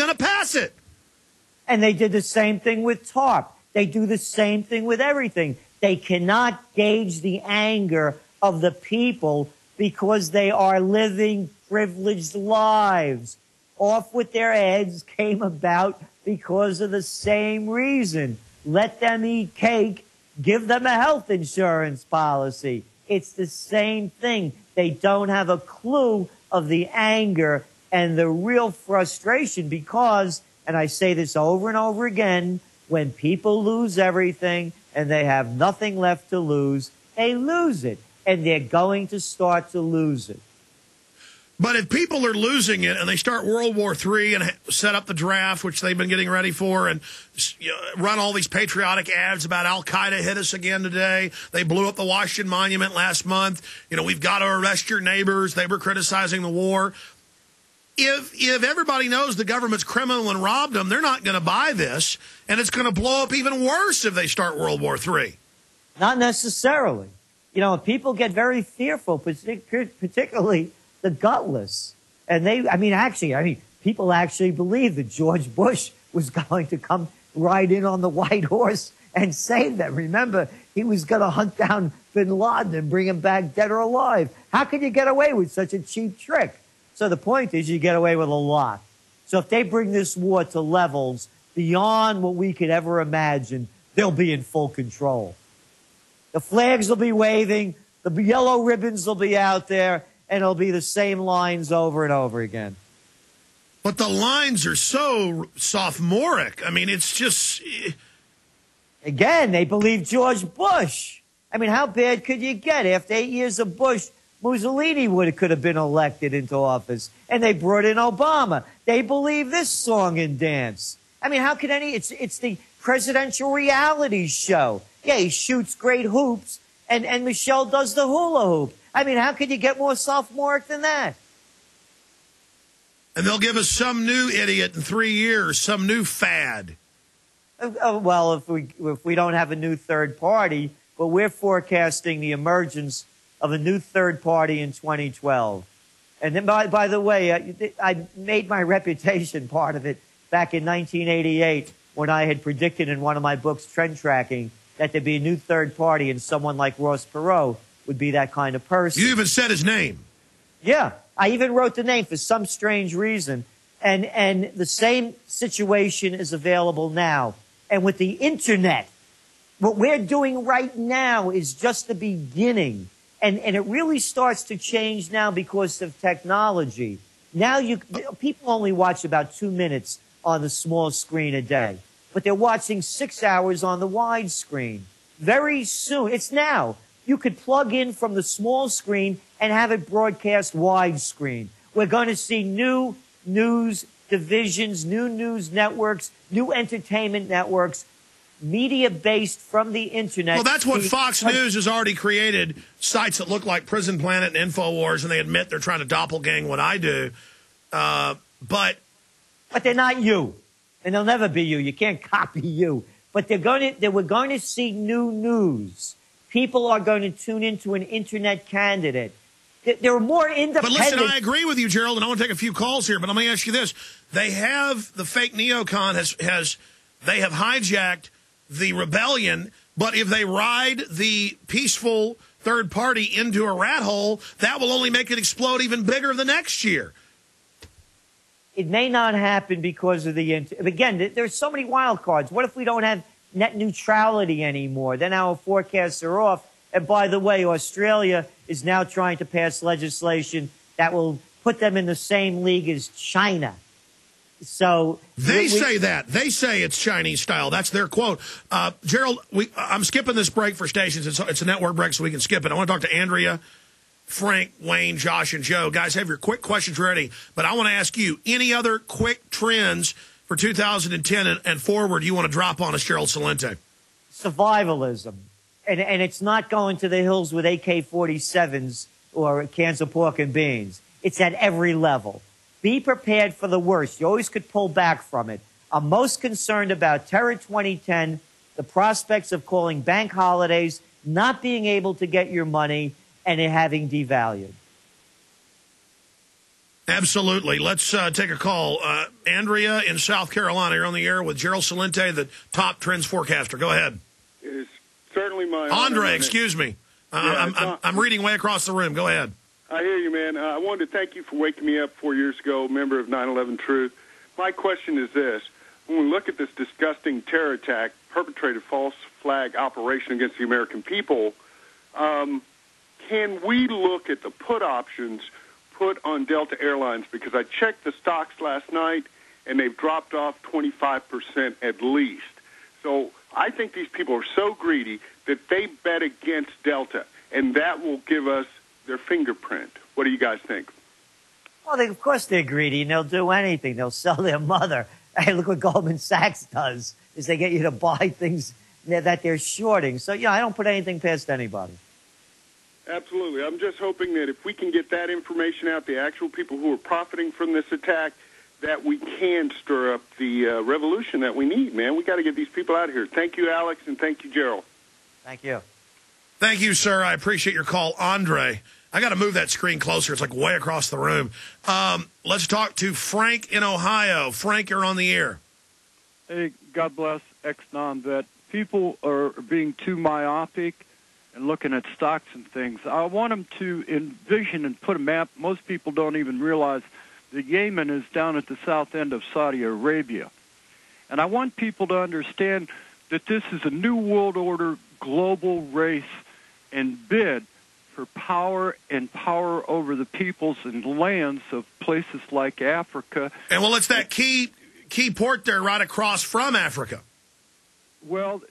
going to pass it. And they did the same thing with TARP. They do the same thing with everything. They cannot gauge the anger of the people because they are living privileged lives. Off with their heads came about because of the same reason. Let them eat cake, give them a health insurance policy. It's the same thing. They don't have a clue of the anger and the real frustration because, and I say this over and over again, when people lose everything and they have nothing left to lose, they lose it. And they're going to start to lose it. But if people are losing it and they start World War III and set up the draft, which they've been getting ready for, and run all these patriotic ads about Al-Qaeda hit us again today. They blew up the Washington Monument last month. You know, we've got to arrest your neighbors. They were criticizing the war. If everybody knows the government's criminal and robbed them, they're not going to buy this, and it's going to blow up even worse if they start World War III. Not necessarily. You know, people get very fearful, particularly the gutless. And people actually believe that George Bush was going to come ride in on the white horse and save them. Remember, he was going to hunt down bin Laden and bring him back dead or alive. How could you get away with such a cheap trick? So the point is you get away with a lot. So if they bring this war to levels beyond what we could ever imagine, they'll be in full control. The flags will be waving, the yellow ribbons will be out there, and it'll be the same lines over and over again. But the lines are so sophomoric. I mean, it's just... Again, they believe George Bush. I mean, how bad could you get? After 8 years of Bush, Mussolini could have been elected into office. And they brought in Obama. They believe this song and dance. I mean, how could it's the presidential reality show. Yeah, he shoots great hoops, and Michelle does the hula hoop. I mean, how could you get more sophomoric than that? And they'll give us some new idiot in 3 years, some new fad. Well, if we don't have a new third party, but we're forecasting the emergence of a new third party in 2012. And then, by the way, I made my reputation part of it back in 1988 when I had predicted in one of my books, Trend Tracking, that there'd be a new third party and someone like Ross Perot would be that kind of person. You even said his name. Yeah, I even wrote the name for some strange reason. And the same situation is available now. And with the Internet, what we're doing right now is just the beginning. And it really starts to change now because of technology. Now people only watch about 2 minutes on the small screen a day, but they're watching 6 hours on the wide screen. Very soon, it's now. You could plug in from the small screen and have it broadcast widescreen. We're going to see new news divisions, new news networks, new entertainment networks, media-based from the Internet. Well, that's what Fox News has already created, sites that look like Prison Planet and InfoWars, and they admit they're trying to doppelgang what I do. But they're not you, and they'll never be you. You can't copy you. But we're going to see new news. People are going to tune into an Internet candidate. There are more independent... But listen, I agree with you, Gerald, and I want to take a few calls here, but let me ask you this. They have, the fake neocon they have hijacked the rebellion, but if they ride the peaceful third party into a rat hole, that will only make it explode even bigger the next year. It may not happen because of the... Again, there's so many wild cards. What if we don't have net neutrality anymore? Then our forecasts are off. And by the way, Australia is now trying to pass legislation that will put them in the same league as China. So they say that. They say it's Chinese style. That's their quote. Gerald, I'm skipping this break for stations. It's a network break, so we can skip it. I want to talk to Andrea, Frank, Wayne, Josh, and Joe. Guys, have your quick questions ready. But I want to ask you, any other quick trends for 2010 and forward you want to drop on us, Gerald Celente? Survivalism. And it's not going to the hills with AK-47s or cans of pork and beans. It's at every level. Be prepared for the worst. You always could pull back from it. I'm most concerned about Terror 2010, the prospects of calling bank holidays, not being able to get your money, and it having devalued. Absolutely. Let's take a call. Andrea in South Carolina, you're on the air with Gerald Celente, the top trends forecaster. Go ahead. It's certainly my honor. Andre, excuse me. I'm reading way across the room. Go ahead. I hear you, man. I wanted to thank you for waking me up 4 years ago, member of 9/11 Truth. My question is this. When we look at this disgusting terror attack, perpetrated false flag operation against the American people, can we look at the put options put on Delta Airlines? Because I checked the stocks last night, and they've dropped off 25% at least. So I think these people are so greedy that they bet against Delta, and that will give us their fingerprint. What do you guys think? Well, of course they're greedy, and they'll do anything. They'll sell their mother. Hey, look what Goldman Sachs does, is they get you to buy things that they're shorting. So, yeah, I don't put anything past anybody. Absolutely. I'm just hoping that if we can get that information out, the actual people who are profiting from this attack, that we can stir up the revolution that we need, man. We got to get these people out of here. Thank you, Alex, and thank you, Gerald. Thank you. Thank you, sir. I appreciate your call. Andre, I got to move that screen closer. It's like way across the room. Let's talk to Frank in Ohio. Frank, you're on the air. Hey, God bless, ex-non vet. People are being too myopic and looking at stocks and things. I want them to envision and put a map. Most people don't even realize that Yemen is down at the south end of Saudi Arabia. And I want people to understand that this is a new world order global race and bid for power and power over the peoples and lands of places like Africa. And, well, it's that key port there right across from Africa. Well,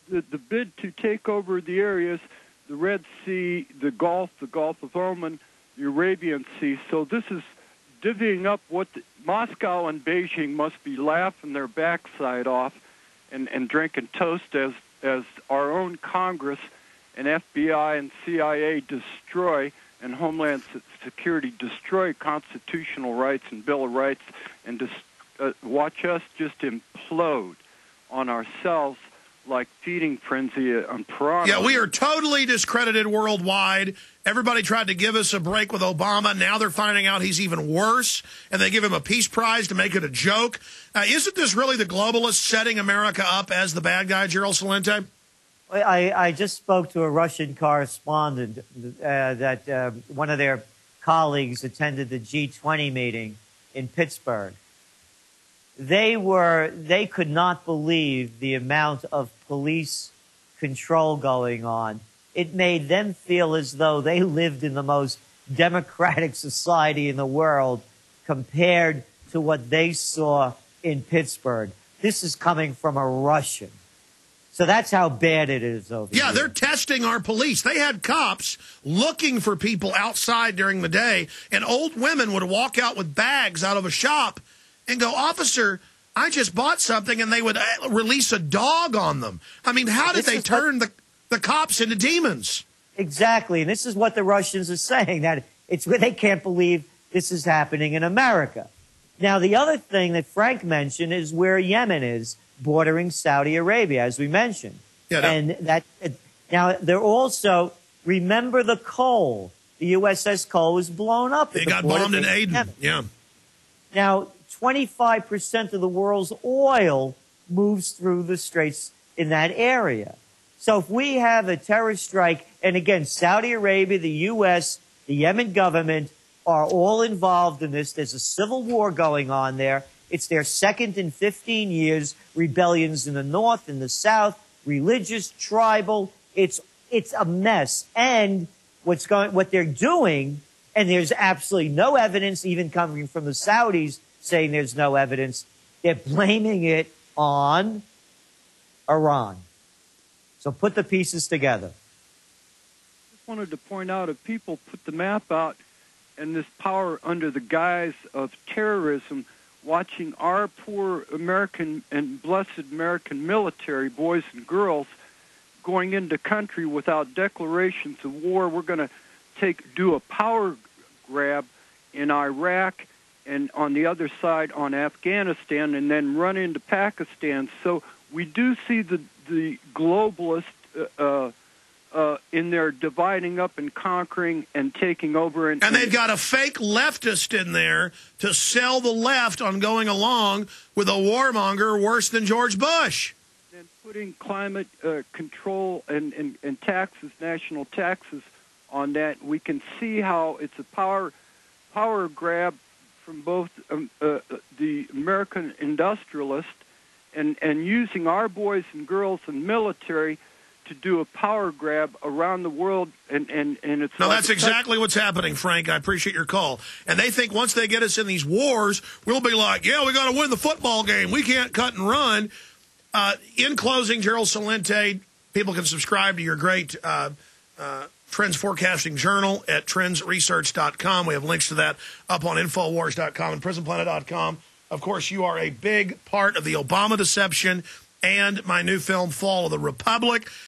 the bid to take over the areas, the Red Sea, the Gulf of Oman, the Arabian Sea. So this is divvying up what Moscow and Beijing must be laughing their backside off and drinking toast as our own Congress and FBI and CIA destroy and Homeland Security destroy constitutional rights and Bill of Rights and watch us just implode on ourselves like feeding frenzy on piranha. Yeah, we are totally discredited worldwide. Everybody tried to give us a break with Obama. Now they're finding out he's even worse, and they give him a peace prize to make it a joke. Isn't this really the globalists setting America up as the bad guy, Gerald Celente? I just spoke to a Russian correspondent that one of their colleagues attended the G20 meeting in Pittsburgh. They could not believe the amount of police control going on. It made them feel as though they lived in the most democratic society in the world compared to what they saw in Pittsburgh. This is coming from a Russian. So that's how bad it is over here. Yeah, they're testing our police. They had cops looking for people outside during the day, and old women would walk out with bags out of a shop and go, "Officer, I just bought something," and they would release a dog on them. I mean, how did they turn the cops into demons? Exactly, and this is what the Russians are saying, that it's where they can't believe this is happening in America. Now, the other thing that Frank mentioned is where Yemen is, bordering Saudi Arabia, as we mentioned. Yeah, no. And now they're also, remember the Cole. The USS Cole was blown up. It got bombed in Aden. Yemen. Yeah. Now, 25% of the world's oil moves through the straits in that area. So if we have a terror strike, and again, Saudi Arabia, the U.S., the Yemen government are all involved in this. There's a civil war going on there. It's their second in 15 years, rebellions in the north, in the south, religious, tribal. It's a mess. And what they're doing, and there's absolutely no evidence, even coming from the Saudis saying there's no evidence, they're blaming it on Iran. So put the pieces together. I just wanted to point out, if people put the map out and this power under the guise of terrorism, watching our poor American and blessed American military boys and girls going into country without declarations of war. We're going to do a power grab in Iraq and on the other side on Afghanistan, and then run into Pakistan. So we do see the globalist in their dividing up and conquering and taking over. And they've got a fake leftist in there to sell the left on going along with a warmonger worse than George Bush. And putting climate control and taxes, national taxes on that. We can see how it's a power grab from both the American industrialist and using our boys and girls in military to do a power grab around the world, and it's no, that's exactly what's happening, Frank. I appreciate your call. And they think once they get us in these wars, we'll be like, yeah, we got to win the football game. We can't cut and run. In closing, Gerald Celente, people can subscribe to your great Trends Forecasting Journal at trendsresearch.com. We have links to that up on Infowars.com and PrisonPlanet.com. Of course, you are a big part of the Obama deception and my new film, Fall of the Republic.